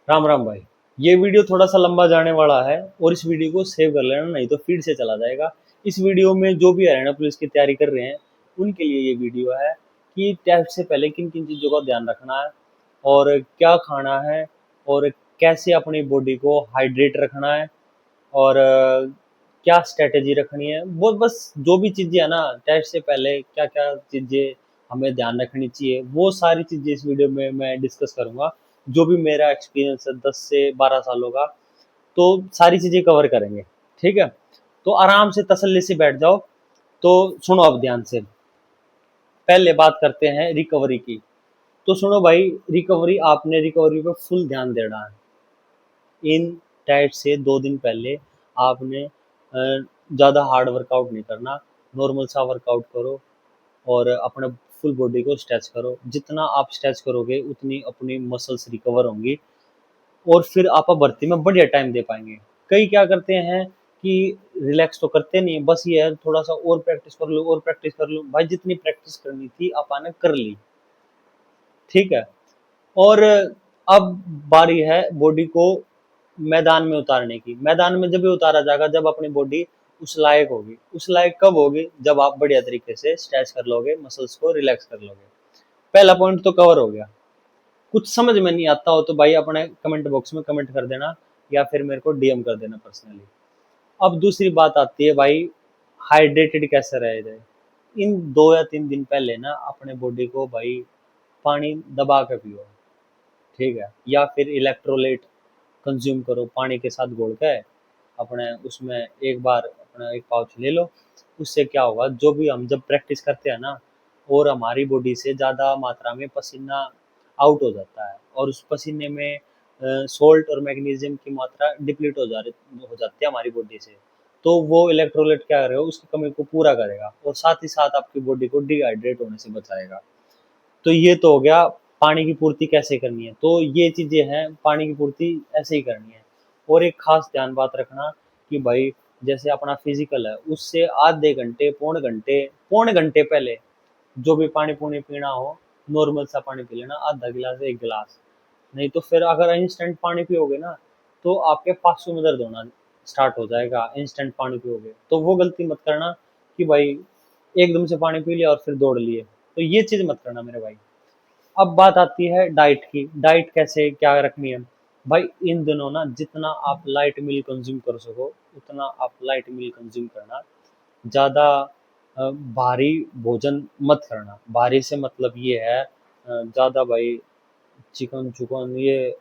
राम राम भाई। ये वीडियो थोड़ा सा लंबा जाने वाला है और इस वीडियो को सेव कर लेना, नहीं तो फीड से चला जाएगा। इस वीडियो में जो भी हरियाणा पुलिस की तैयारी कर रहे हैं उनके लिए ये वीडियो है कि टेस्ट से पहले किन किन चीज़ों का ध्यान रखना है और क्या खाना है और कैसे अपनी बॉडी को हाइड्रेट रखना है और क्या स्ट्रेटेजी रखनी है। वो बस जो भी चीज़ें है ना, टेस्ट से पहले क्या क्या चीज़ें हमें ध्यान रखनी चाहिए, वो सारी चीज़ें इस वीडियो में मैं डिस्कस करूँगा। जो भी मेरा एक्सपीरियंस है 10 से 12 सालों का, तो सारी चीज़ें कवर करेंगे। ठीक है, तो आराम से तसल्ली से बैठ जाओ। तो सुनो अब ध्यान से। पहले बात करते हैं रिकवरी की। तो सुनो भाई, आपने रिकवरी पे फुल ध्यान देना है। इन डाइट से 2 दिन पहले आपने ज़्यादा हार्ड वर्कआउट नहीं करना, नॉर्मल सा वर्कआउट करो और अपने फुल बॉडी को स्ट्रेच करो। जितना आप स्ट्रेच करोगे उतनी अपनी मसल्स रिकवर होंगी और फिर आप भर्ती में बढ़िया टाइम दे पाएंगे। कई क्या करते हैं कि रिलैक्स तो करते नहीं, बस ये है थोड़ा सा और प्रैक्टिस कर लो और प्रैक्टिस कर लो। भाई जितनी प्रैक्टिस करनी थी आपने कर ली, ठीक है। और अब बारी है बॉडी को मैदान में उतारने की। मैदान में जब भी उतारा जाएगा जब अपनी बॉडी उस लायक होगी। उस लायक कब होगी? जब आप बढ़िया तरीके से स्ट्रेच कर लोगे, मसल्स को रिलैक्स कर लोगे। पहला पॉइंट तो कवर हो गया। कुछ समझ में नहीं आता हो तो भाई अपने कमेंट बॉक्स में कमेंट कर देना या फिर मेरे को डीएम कर देना पर्सनली। अब दूसरी बात आती है भाई, हाइड्रेटेड कैसे रहे जाए। इन 2 या 3 दिन पहले ना अपने बॉडी को भाई पानी दबा के पियो, ठीक है, या फिर इलेक्ट्रोलाइट कंज्यूम करो पानी के साथ घोल के। अपने उसमें एक बार अपना एक पाउच ले लो। उससे क्या होगा, जो भी हम जब प्रैक्टिस करते हैं ना और हमारी बॉडी से ज़्यादा मात्रा में पसीना आउट हो जाता है और उस पसीने में सोल्ट और मैग्नीशियम की मात्रा डिप्लीट हो जाती है हमारी बॉडी से। तो वो इलेक्ट्रोलाइट क्या करेगा, उसकी कमी को पूरा करेगा और साथ ही साथ आपकी बॉडी को डिहाइड्रेट होने से बचाएगा। तो ये तो हो गया पानी की पूर्ति कैसे करनी है। तो ये चीज़ें हैं, पानी की पूर्ति ऐसे ही करनी है। और एक खास ध्यान बात रखना कि भाई जैसे अपना फिजिकल है उससे आधे घंटे पौने घंटे पहले जो भी पानी पुनी पीना हो, नॉर्मल सा पानी पी लेना, आधा गिलास 1 गिलास। नहीं तो फिर अगर इंस्टेंट पानी पियोगे ना तो आपके पासों में दर्द होना स्टार्ट हो जाएगा। इंस्टेंट पानी पियोगे तो वो गलती मत करना कि भाई एकदम से पानी पी लिया और फिर दौड़ लिए। तो ये चीज़ मत करना मेरे भाई। अब बात आती है डाइट की। डाइट कैसे क्या रखनी है भाई? इन दिनों ना जितना आप लाइट मील कंज्यूम कर सको उतना आप लाइट मील कंज्यूम करना। ज़्यादा भारी भोजन मत करना। भारी से मतलब ये है ज़्यादा भाई चिकन चुकन ये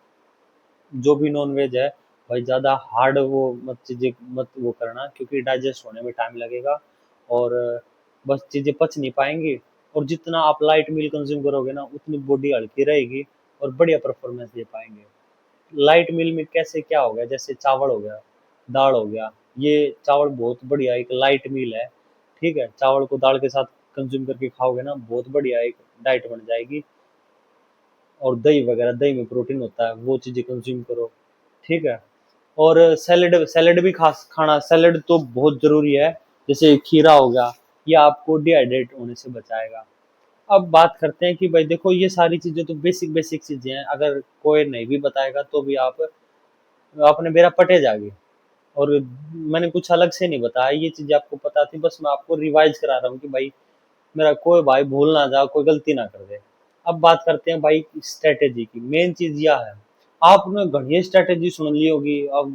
जो भी नॉन वेज है भाई, ज़्यादा हार्ड वो मत चीज़ें मत वो करना, क्योंकि डाइजेस्ट होने में टाइम लगेगा और बस चीज़ें पच नहीं पाएंगी। और जितना आप लाइट मील कंज्यूम करोगे ना उतनी बॉडी हल्की रहेगी और बढ़िया परफॉर्मेंस दे पाएंगे। लाइट मील में कैसे क्या हो गया, जैसे चावल हो गया, दाल हो गया। ये चावल बहुत बढ़िया एक लाइट मील है, ठीक है। चावल को दाल के साथ कंज्यूम करके खाओगे ना बहुत बढ़िया एक डाइट बन जाएगी। और दही वगैरह, दही में प्रोटीन होता है, वो चीज़ें कंज्यूम करो, ठीक है। और सैलेड सैलेड भी खाना, सैलेड तो बहुत ज़रूरी है। जैसे खीरा हो गया, ये आपको डिहाइड्रेट होने से बचाएगा। अब बात करते हैं कि भाई देखो ये सारी चीज़ें तो बेसिक बेसिक चीज़ें हैं, अगर कोई नहीं भी बताएगा तो भी आप आपने मेरा पटे जागे। और मैंने कुछ अलग से नहीं बताया, ये चीज़ें आपको पता थी, बस मैं आपको रिवाइज करा रहा हूँ कि भाई मेरा कोई भाई भूल ना जाए, कोई गलती ना कर दे। अब बात करते हैं भाई स्ट्रेटेजी की। मेन चीज़ यह है, आपने घनी स्ट्रेटेजी सुन ली होगी, अब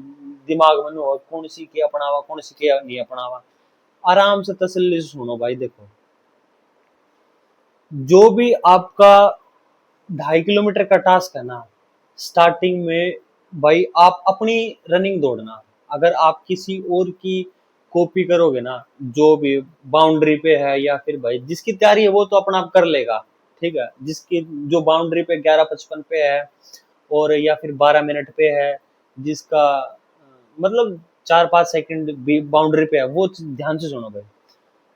दिमाग में हो कौन सी के अपनावा कौन सी के नहीं अपनावा। आराम से तसल्ली से सुनो भाई। देखो जो भी आपका 2.5 किलोमीटर का टास्क है ना, स्टार्टिंग में भाई आप अपनी रनिंग दौड़ना। अगर आप किसी और की कॉपी करोगे ना, जो भी बाउंड्री पे है या फिर भाई जिसकी तैयारी है वो तो अपना आप कर लेगा, ठीक है। जिसकी जो बाउंड्री पे 11:55 पे है और या फिर 12 मिनट पे है, जिसका मतलब 4-5 सेकंड भी बाउंड्री पे है, वो ध्यान से सुनो भाई।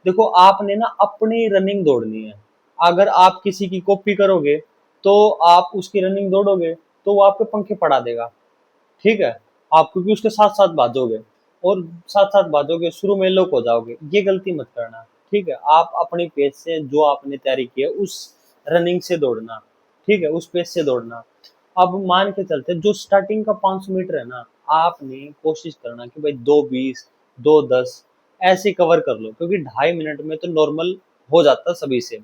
देखो आपने ना अपनी रनिंग दौड़नी है। अगर आप किसी की कॉपी करोगे तो आप उसकी रनिंग दौड़ोगे तो वो आपके पंखे पड़ा देगा, ठीक है। आप क्योंकि उसके साथ साथ भागोगे और साथ साथ भागोगे, शुरू में लोक हो जाओगे। ये गलती मत करना, ठीक है। आप अपनी पेस से जो आपने तैयारी की है उस रनिंग से दौड़ना, ठीक है, उस पेस से दौड़ना। अब मान के चलते जो स्टार्टिंग का 500 मीटर है ना, आपने कोशिश करना कि भाई 2:20, 2:10 ऐसे कवर कर लो, क्योंकि 2.5 मिनट में तो नॉर्मल हो जाता सभी से।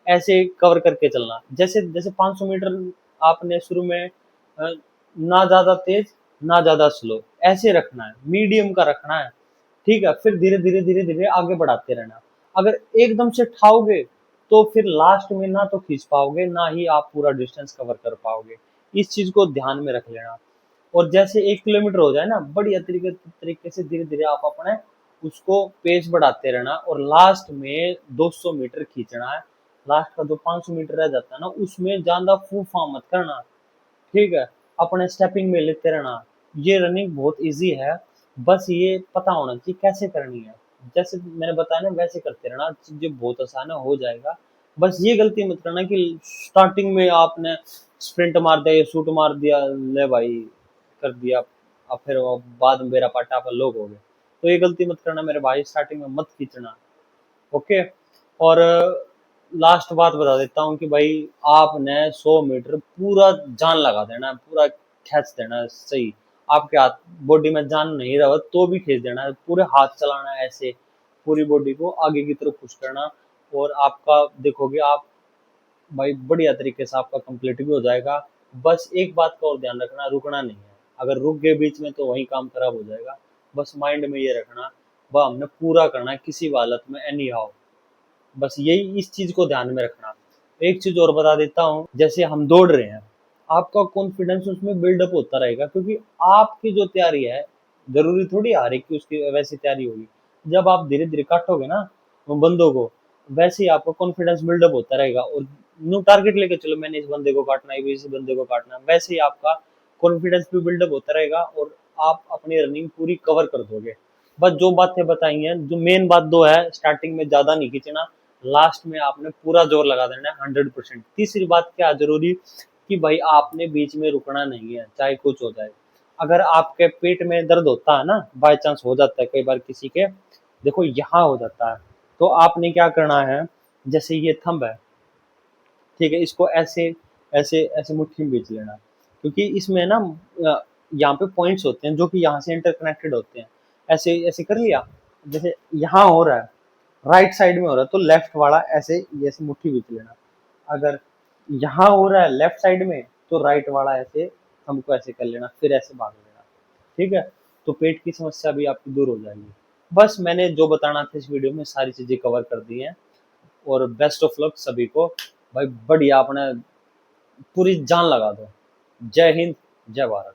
ऐसे कवर करके चलना, जैसे जैसे 500 मीटर आपने शुरू में ना ज्यादा तेज ना ज्यादा स्लो ऐसे रखना है, मीडियम का रखना है, ठीक है। फिर धीरे धीरे धीरे धीरे आगे बढ़ाते रहना। अगर एकदम से ठाओगे तो फिर लास्ट में ना तो खींच पाओगे, ना ही आप पूरा डिस्टेंस कवर कर पाओगे। इस चीज को ध्यान में रख लेना। और जैसे 1 किलोमीटर हो जाए ना, बढ़िया तरीके तरीके से धीरे धीरे आप अपने उसको पेस बढ़ाते रहना, और लास्ट में 200 मीटर खींचना है। लास्ट का जो 500 मीटर रह जाता है ना, उसमें ज्यादा फूफा मत करना, ठीक है। अपने स्टेपिंग में लेते रहना। ये रनिंग बहुत इजी है, बस ये पता होना चाहिए कैसे करनी है। जैसे मैंने बताया ना वैसे करते रहना, चीजें बहुत आसान है, हो जाएगा। बस ये गलती मत करना कि स्टार्टिंग में आपने स्प्रिंट मार दिया या शूट मार दिया, ले भाई कर दिया, अब फिर वो बाद में मेरा पाटा पर लोग हो गए। तो ये गलती मत करना मेरे भाई, स्टार्टिंग में मत खींचना, ओके। और लास्ट बात बता देता हूँ कि भाई आपने 100 मीटर पूरा जान लगा देना है, पूरा खींच देना है सही। आपके हाथ बॉडी में जान नहीं रहा तो भी खींच देना है, पूरे हाथ चलाना है ऐसे, पूरी बॉडी को आगे की तरफ पुश करना। और आपका देखोगे आप भाई बढ़िया तरीके से आपका कंप्लीट भी हो जाएगा। बस एक बात का और ध्यान रखना, रुकना नहीं है। अगर रुक गए बीच में तो वही काम खराब हो जाएगा। बस माइंड में ये रखना, वह हमने पूरा करना है किसी भी हालत में, एनी हाउ। बस यही इस चीज को ध्यान में रखना। एक चीज और बता देता हूँ, जैसे हम दौड़ रहे हैं, आपका कॉन्फिडेंस उसमें बिल्डअप होता रहेगा, क्योंकि आपकी जो तैयारी है जरूरी थोड़ी आ रही कि उसकी वैसी तैयारी होगी। जब आप धीरे धीरे काटोगे ना उन बंदों को, वैसे ही आपका कॉन्फिडेंस बिल्डअप होता रहेगा। और न्यू टारगेट लेके चलो, मैंने इस बंदे को काटना है, इस बंदे को काटना है, वैसे ही आपका कॉन्फिडेंस भी बिल्डअप होता रहेगा और आप अपनी रनिंग पूरी कवर कर दोगे। बस जो बातें बताई हैं, जो मेन बात दो है, स्टार्टिंग में ज्यादा नहीं खींचना, लास्ट में आपने पूरा जोर लगा देना है 100%। तीसरी बात क्या जरूरी कि भाई आपने बीच में रुकना नहीं है, चाहे कुछ हो जाए। अगर आपके पेट में दर्द होता है ना, बाय चांस हो जाता है कई बार किसी के, देखो यहाँ हो जाता है, तो आपने क्या करना है, जैसे ये थंब है, ठीक है, इसको ऐसे ऐसे ऐसे मुट्ठी में बीच लेना, क्योंकि इसमें ना यहाँ पे पॉइंट्स होते हैं जो कि यहाँ से इंटरकनेक्टेड होते हैं। ऐसे ऐसे कर लिया, जैसे यहाँ हो रहा है, राइट साइड में हो रहा है, तो लेफ्ट वाला ऐसे ऐसे मुट्ठी बीच लेना। अगर यहाँ हो रहा है लेफ्ट साइड में, तो राइट वाला ऐसे हमको ऐसे कर लेना, फिर ऐसे भाग लेना, ठीक है। तो पेट की समस्या भी आपकी दूर हो जाएगी। बस मैंने जो बताना था इस वीडियो में सारी चीजें कवर कर दी हैं। और बेस्ट ऑफ लक सभी को। भाई बढ़िया, अपने पूरी जान लगा दो। जय हिंद, जय भारत।